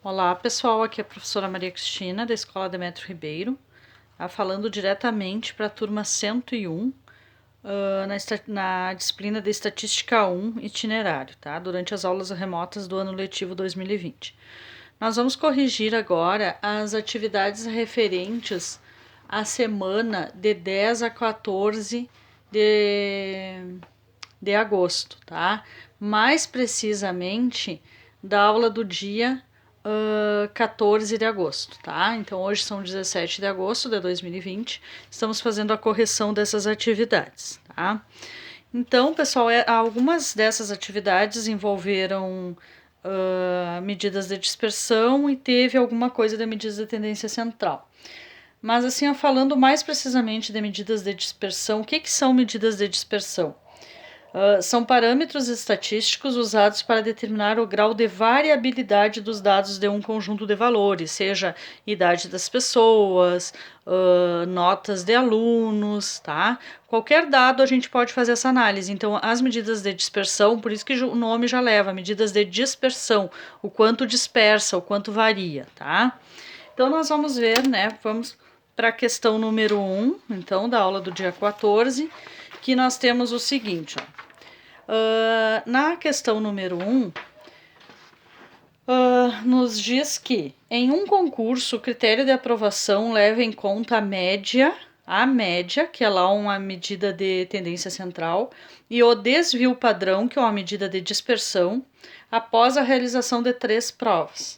Olá pessoal, aqui é a professora Maria Cristina da Escola Demetrio Ribeiro, falando diretamente para a turma 101 na disciplina de Estatística 1 Itinerário, tá? Durante as aulas remotas do ano letivo 2020. Nós vamos corrigir agora as atividades referentes à semana de 10 a 14 de agosto, tá? Mais precisamente da aula do dia 14 de agosto, tá? Então hoje são 17 de agosto de 2020, estamos fazendo a correção dessas atividades, tá? Então, pessoal, algumas dessas atividades envolveram medidas de dispersão e teve alguma coisa de medidas de tendência central. Mas assim, falando mais precisamente de medidas de dispersão, o que são medidas de dispersão? São parâmetros estatísticos usados para determinar o grau de variabilidade dos dados de um conjunto de valores, seja idade das pessoas, notas de alunos, tá? Qualquer dado a gente pode fazer essa análise. Então, as medidas de dispersão, por isso que o nome já leva, medidas de dispersão, o quanto dispersa, o quanto varia, tá? Então, nós vamos ver, né? Vamos para a questão número 1, então, da aula do dia 14, que nós temos o seguinte, ó. Na questão número 1, nos diz que em um concurso o critério de aprovação leva em conta a média, que é lá uma medida de tendência central, e o desvio padrão, que é uma medida de dispersão, após a realização de 3 provas.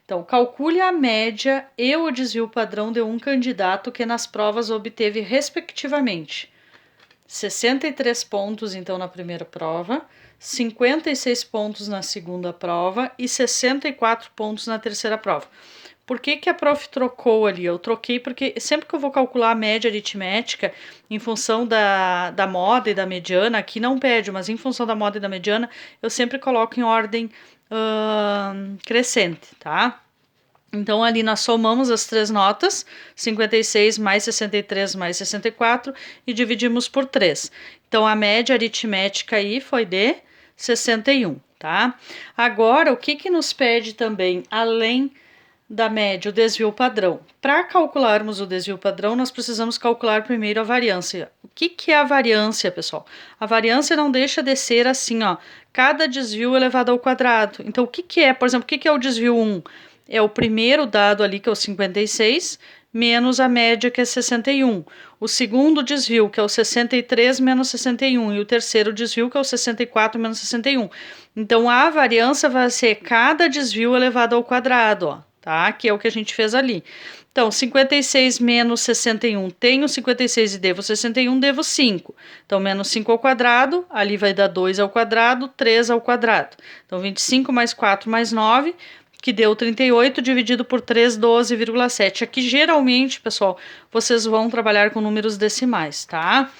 Então, calcule a média e o desvio padrão de um candidato que nas provas obteve, respectivamente, 63 pontos, então, na primeira prova, 56 pontos na segunda prova e 64 pontos na terceira prova. Por que a prof trocou ali? Eu troquei porque sempre que eu vou calcular a média aritmética, em função da moda e da mediana, aqui não pede, mas em função da moda e da mediana, eu sempre coloco em ordem crescente, tá? Então, ali nós somamos as 3 notas, 56 mais 63 mais 64, e dividimos por 3. Então, a média aritmética aí foi de 61, tá? Agora, o que nos pede também, além da média, o desvio padrão? Para calcularmos o desvio padrão, nós precisamos calcular primeiro a variância. O que é a variância, pessoal? A variância não deixa de ser assim, ó, cada desvio elevado ao quadrado. Então, o que é, por exemplo, o que é o desvio 1? É o primeiro dado ali, que é o 56, menos a média, que é 61. O segundo desvio, que é o 63 menos 61. E o terceiro desvio, que é o 64 menos 61. Então, a variância vai ser cada desvio elevado ao quadrado, ó, tá? Que é o que a gente fez ali. Então, 56 menos 61, tenho 56 e devo 61, devo 5. Então, menos 5 ao quadrado, ali vai dar 2 ao quadrado, 3 ao quadrado. Então, 25 mais 4 mais 9, que deu 38, dividido por 3, 12,7. Aqui, geralmente, pessoal, vocês vão trabalhar com números decimais, tá?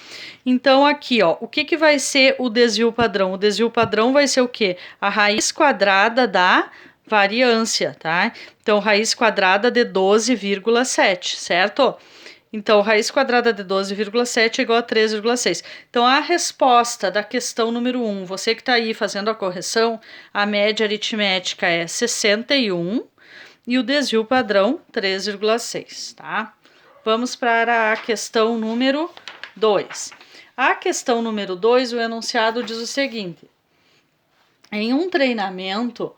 Então, aqui, ó, o que vai ser o desvio padrão? O desvio padrão vai ser o quê? A raiz quadrada da variância, tá? Então, raiz quadrada de 12,7, certo? Então, raiz quadrada de 12,7 é igual a 3,6. Então, a resposta da questão número 1, você que está aí fazendo a correção, a média aritmética é 61 e o desvio padrão 3,6, tá? Vamos para a questão número 2. A questão número 2, o enunciado diz o seguinte: em um treinamento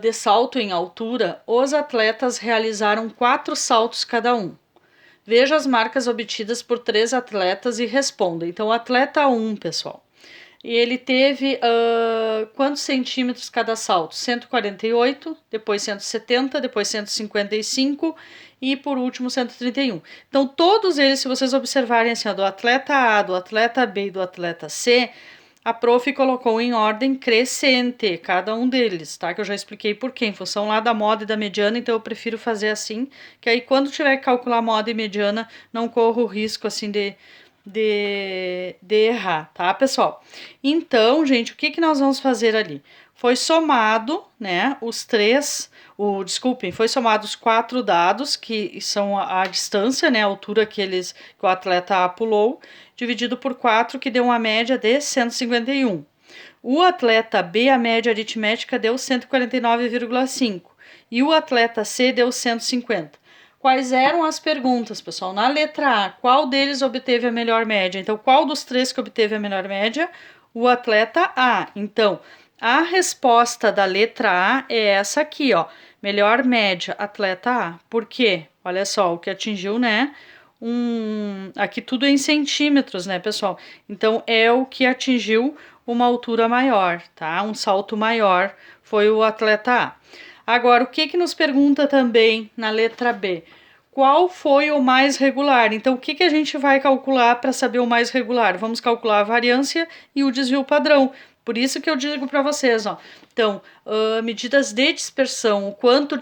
de salto em altura, os atletas realizaram 4 saltos cada um. Veja as marcas obtidas por 3 atletas e responda. Então, o atleta 1, pessoal, ele teve quantos centímetros cada salto? 148, depois 170, depois 155 e por último 131. Então, todos eles, se vocês observarem assim, ó, do atleta A, do atleta B e do atleta C, a prof colocou em ordem crescente cada um deles, tá? Que eu já expliquei por quê, em função lá da moda e da mediana, então eu prefiro fazer assim, que aí quando tiver que calcular moda e mediana, não corro o risco assim de errar, tá, pessoal? Então, gente, o que nós vamos fazer ali? Foi somado, né, foi somado os 4 dados, que são a distância, né, a altura que o atleta pulou, dividido por 4, que deu uma média de 151. O atleta B, a média aritmética deu 149,5 e o atleta C deu 150. Quais eram as perguntas, pessoal? Na letra A, qual deles obteve a melhor média? Então, qual dos três que obteve a melhor média? O atleta A. Então, a resposta da letra A é essa aqui, ó. Melhor média, atleta A. Por quê? Olha só, o que atingiu, né? Aqui tudo é em centímetros, né, pessoal? Então, é o que atingiu uma altura maior, tá? Um salto maior foi o atleta A. Agora, o que nos pergunta também na letra B? Qual foi o mais regular? Então, o que a gente vai calcular para saber o mais regular? Vamos calcular a variância e o desvio padrão. Por isso que eu digo para vocês, ó. Então, medidas de dispersão, o quanto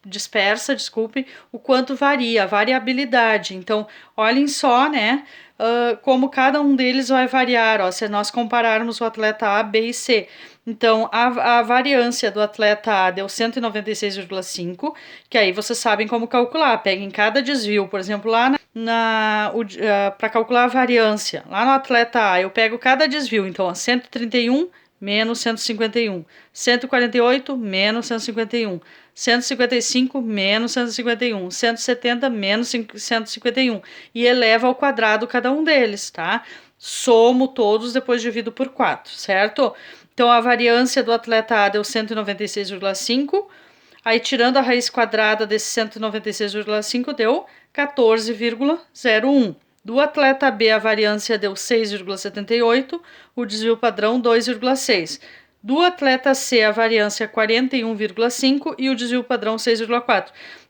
dispersa, desculpe, o quanto varia, a variabilidade. Então, olhem só, né? Como cada um deles vai variar, ó, se nós compararmos o atleta A, B e C. Então, a variância do atleta A deu 196,5, que aí vocês sabem como calcular. Peguem cada desvio, por exemplo, lá para calcular a variância, lá no atleta A, eu pego cada desvio, então, ó, 131 menos 151, 148 menos 151, 155 menos 151, 170 menos 151 e eleva ao quadrado cada um deles, tá? Somo todos, depois divido por 4, certo? Então, a variância do atleta A deu 196,5, aí tirando a raiz quadrada desse 196,5 deu 14,01. Do atleta B, a variância deu 6,78, o desvio padrão 2,6. Do atleta C, a variância 41,5 e o desvio padrão 6,4.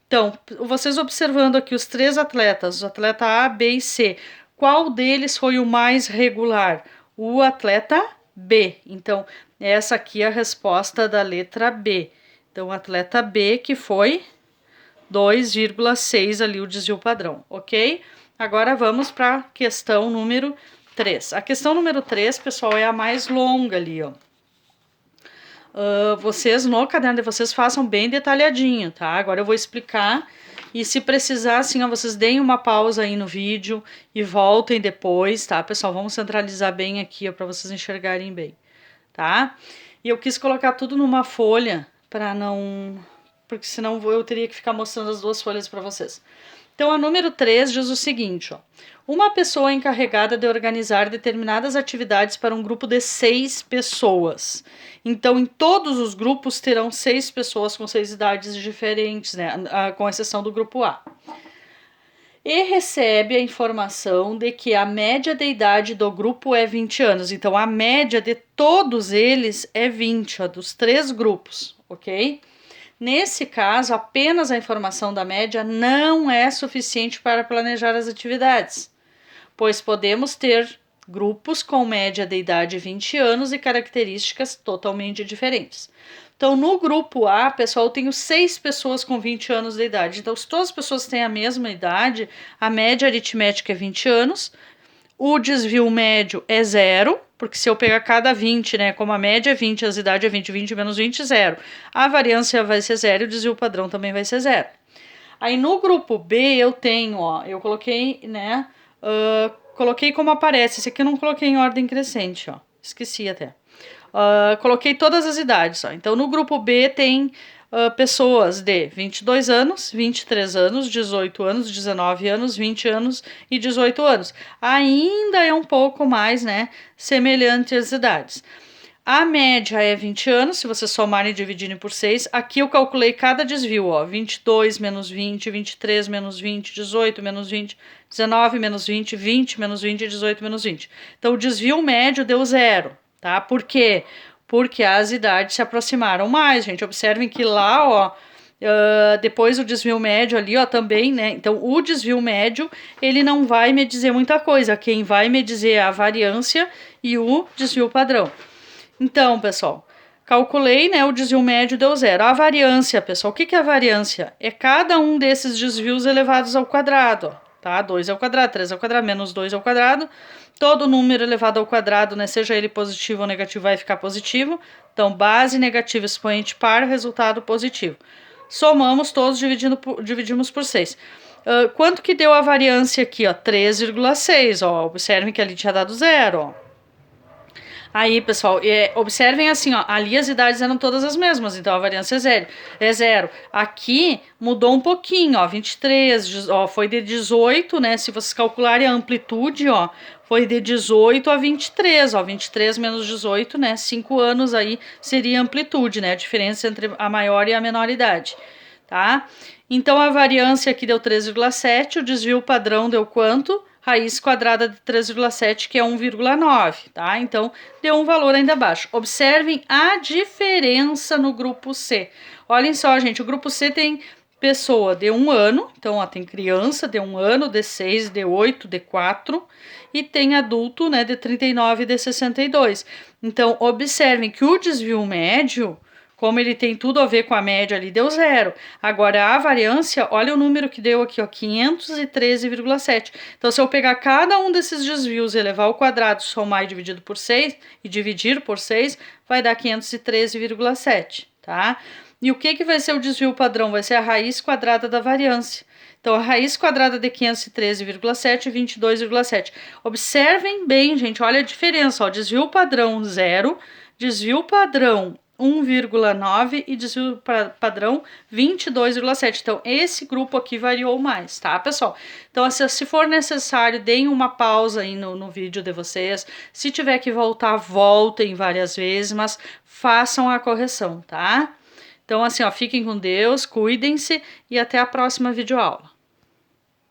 Então, vocês observando aqui os três atletas, o atleta A, B e C, qual deles foi o mais regular? O atleta B. Então, essa aqui é a resposta da letra B. Então, o atleta B que foi 2,6 ali o desvio padrão, ok? Agora vamos para a questão número 3. A questão número 3, pessoal, é a mais longa ali, ó. Vocês no caderno de vocês façam bem detalhadinho, tá? Agora eu vou explicar e se precisar, assim, ó, vocês deem uma pausa aí no vídeo e voltem depois, tá, pessoal? Vamos centralizar bem aqui, ó, para vocês enxergarem bem, tá? E eu quis colocar tudo numa folha para não... porque senão eu teria que ficar mostrando as duas folhas para vocês. Então, a número 3 diz o seguinte, ó. Uma pessoa encarregada de organizar determinadas atividades para um grupo de 6 pessoas. Então, em todos os grupos terão 6 pessoas com 6 idades diferentes, né? Com exceção do grupo A. E recebe a informação de que a média de idade do grupo é 20 anos. Então, a média de todos eles é 20, ó, dos 3 grupos, ok? Nesse caso, apenas a informação da média não é suficiente para planejar as atividades, pois podemos ter grupos com média de idade 20 anos e características totalmente diferentes. Então, no grupo A, pessoal, eu tenho 6 pessoas com 20 anos de idade. Então, se todas as pessoas têm a mesma idade, a média aritmética é 20 anos, o desvio médio é 0, porque se eu pegar cada 20, né, como a média é 20, as idades é 20, 20 menos 20, 0. A variância vai ser 0 e o desvio padrão também vai ser 0. Aí no grupo B eu tenho, ó, eu coloquei, né, coloquei como aparece. Esse aqui eu não coloquei em ordem crescente, ó, esqueci até. Coloquei todas as idades, ó. Então no grupo B tem pessoas de 22 anos, 23 anos, 18 anos, 19 anos, 20 anos e 18 anos. Ainda é um pouco mais, né, semelhante às idades. A média é 20 anos, se vocês somarem e dividirem por 6. Aqui eu calculei cada desvio, ó, 22 menos 20, 23 menos 20, 18 menos 20, 19 menos 20, 20 menos 20 e 18 menos 20. Então o desvio médio deu 0, tá? Por quê? Porque as idades se aproximaram mais, gente. Observem que lá, ó, depois o desvio médio ali, ó, também, né? Então, o desvio médio, ele não vai me dizer muita coisa. Quem vai me dizer é a variância e o desvio padrão. Então, pessoal, calculei, né? O desvio médio deu 0. A variância, pessoal, o que é a variância? É cada um desses desvios elevados ao quadrado, ó, tá? 2 ao quadrado, 3 ao quadrado, menos 2 ao quadrado. Todo número elevado ao quadrado, né, seja ele positivo ou negativo, vai ficar positivo. Então, base negativa, expoente par, resultado positivo. Somamos todos, dividimos por 6. Quanto que deu a variância aqui? 3,6. Observem que ali tinha dado 0. Ó. Aí, pessoal, observem assim, ó, ali as idades eram todas as mesmas, então a variância é zero. Aqui mudou um pouquinho, ó, 23, ó, foi de 18, né, se vocês calcularem a amplitude, ó, foi de 18 a 23, ó, 23 menos 18, né, 5 anos aí seria a amplitude, né, a diferença entre a maior e a menor idade, tá? Então a variância aqui deu 3,7, o desvio padrão deu quanto? Raiz quadrada de 3,7, que é 1,9, tá? Então, deu um valor ainda baixo. Observem a diferença no grupo C. Olhem só, gente, o grupo C tem pessoa de 1 ano, então, ó, tem criança de 1 ano, de 6, de 8, de 4, e tem adulto, né, de 39 e de 62. Então, observem que o desvio médio, como ele tem tudo a ver com a média ali, deu zero. Agora, a variância, olha o número que deu aqui, ó, 513,7. Então, se eu pegar cada um desses desvios e elevar ao quadrado, somar e dividir por 6, vai dar 513,7, tá? E o que vai ser o desvio padrão? Vai ser a raiz quadrada da variância. Então, a raiz quadrada de 513,7 é 22,7. Observem bem, gente, olha a diferença, ó, desvio padrão 0, desvio padrão 1,9 e desvio padrão 22,7. Então, esse grupo aqui variou mais, tá, pessoal? Então, se for necessário, deem uma pausa aí no vídeo de vocês. Se tiver que voltar, voltem várias vezes, mas façam a correção, tá? Então, assim, ó, fiquem com Deus, cuidem-se e até a próxima videoaula.